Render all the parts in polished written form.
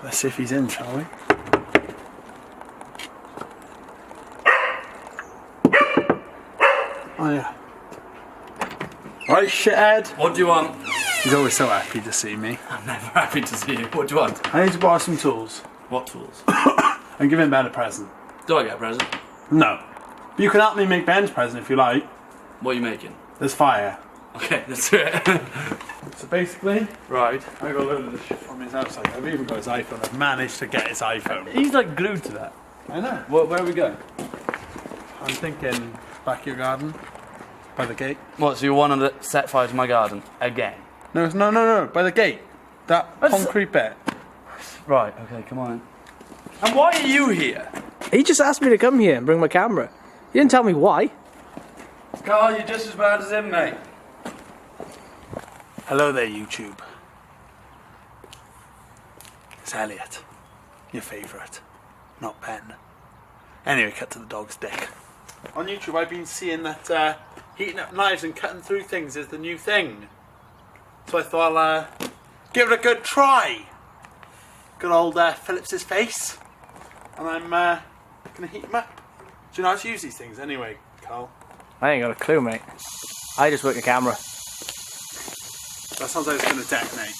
Let's see if he's in, shall we? Oh yeah. Right, shithead. What do you want? He's always so happy to see me. I'm never happy to see you. What do you want? I need to borrow some tools. What tools? And give him Ben a present. Do I get a present? No. But you can help me make Ben's present if you like. What are you making? There's fire. Okay, let's do it. So basically, Right. I got a load of this shit from his house. Like, I've even got his iPhone. I've managed to get his iPhone. He's like glued to that. I know. Where are we going? I'm thinking back your garden. By the gate. What, so you want to set fire to my garden? Again? No. By the gate. That concrete bit. Right, okay, come on. And why are you here? He just asked me to come here and bring my camera. He didn't tell me why. Carl, you're just as bad as him, mate. Hello there, YouTube. It's Elliot. Your favourite. Not Ben. Anyway, cut to the dog's dick. On YouTube, I've been seeing that heating up knives and cutting through things is the new thing. So I thought I'll give it a good try. Good old Phillips' face. And I'm going to heat him up. Do you know how to use these things anyway, Carl? I ain't got a clue, mate. I just work the camera. That sounds like it's going to detonate.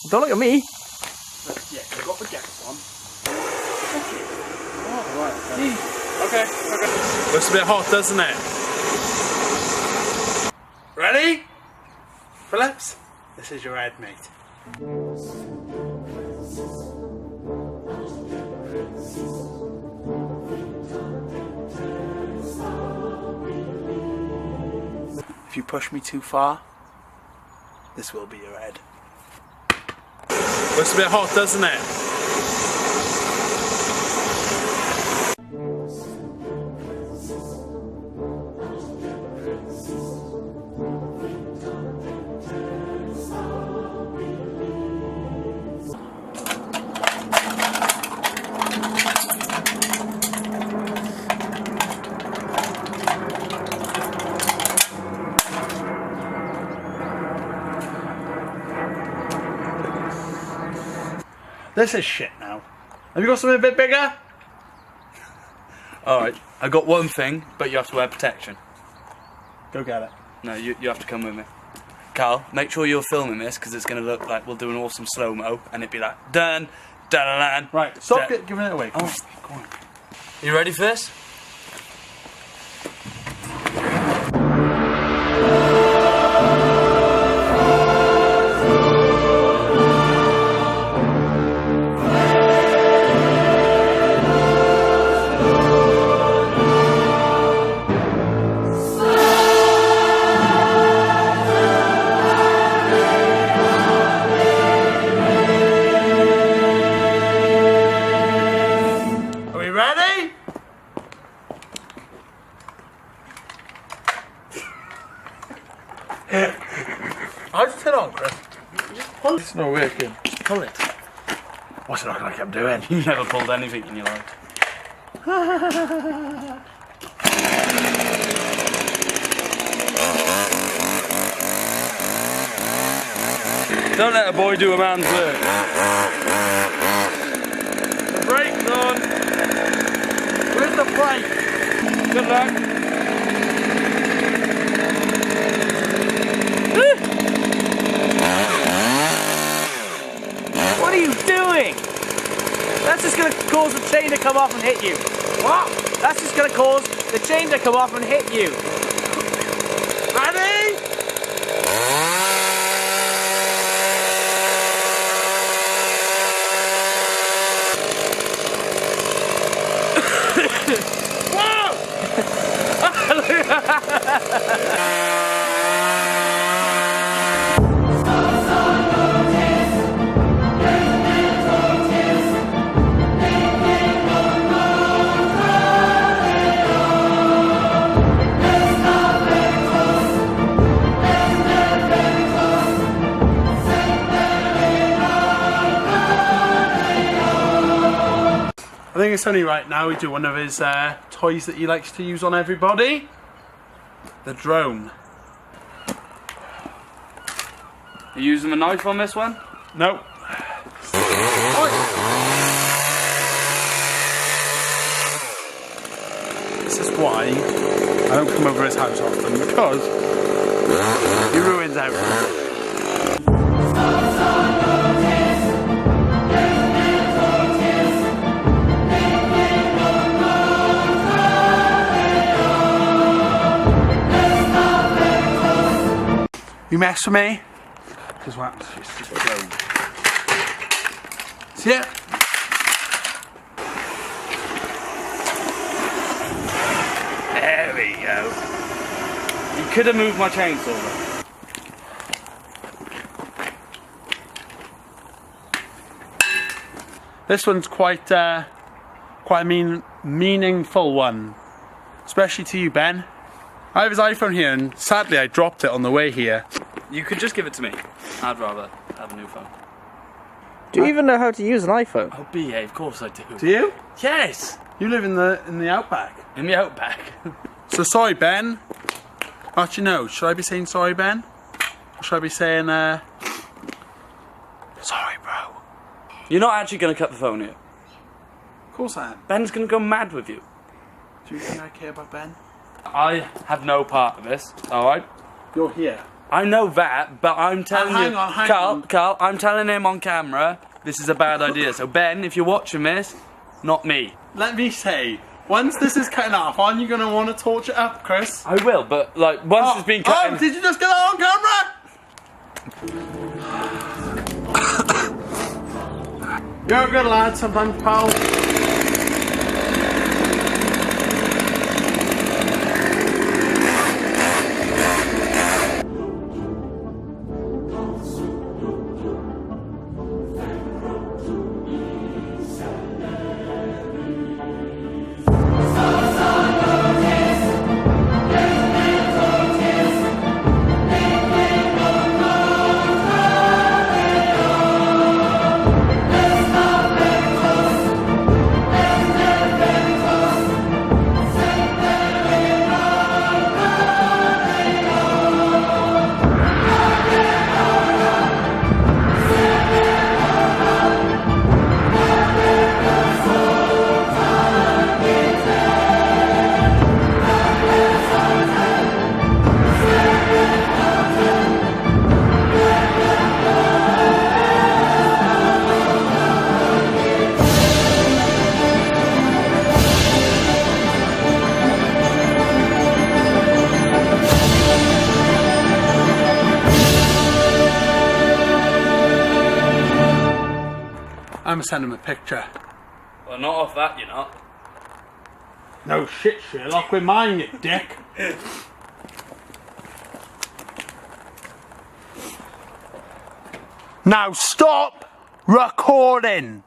Don't look at me. Yeah, I've got the gas on. Oh, right. Okay. Looks a bit hot, doesn't it? Ready? Phillips? This is your head, mate. If you push me too far, this will be your head. Looks a bit hot, doesn't it? This is shit now. Have you got something a bit bigger? Alright, I got one thing, but you have to wear protection. Go get it. No, you have to come with me. Carl, make sure you're filming this, because it's going to look like we'll do an awesome slow-mo, and it'd be like, dun, dun, dun. Right, stop giving it away. Come on. Go on. You ready for this? How's it turn on, Chris? Just pull it. It's not working. Just pull it. What's it looking like I'm doing? You never pulled anything in your life. Don't let a boy do a man's work. The brake's on. Where's the brake? Good luck. What are you doing? That's just going to cause the chain to come off and hit you. What? That's just going to cause the chain to come off and hit you. Ready? I think it's only right now we do one of his toys that he likes to use on everybody. The drone. Are you using a knife on this one? No. Oh. don't come over his house often because he ruins everything. You mess with me? Because what happens? It's just blown. See it? There we go. You could have moved my chainsaw though. This one's quite a meaningful one, especially to you, Ben. I have his iPhone here, and sadly I dropped it on the way here. You could just give it to me. I'd rather have a new phone. Do you even know how to use an iPhone? Oh, BA, of course I do. Do you? Yes! You live in the outback. In the outback. So sorry, Ben. Actually, no. Should I be saying sorry, Ben? Or should I be saying sorry, bro? You're not actually going to cut the phone here. Of course I am. Ben's going to go mad with you. Do you think I care about Ben? I have no part of this, alright? You're here. I know that, but I'm telling hang you... on. Carl, I'm telling him on camera, this is a bad idea. So Ben, if you're watching this, not me. Let me say, once this is cutting off, aren't you going to want to torch it up, Chris? I will, but like, once it's been cut... Oh, did you just get that on camera? You're a good lad sometimes, pal. I'm gonna send him a picture. Well, not off that, you're not. No shit, Sherlock, we're mine, you dick. Now stop recording.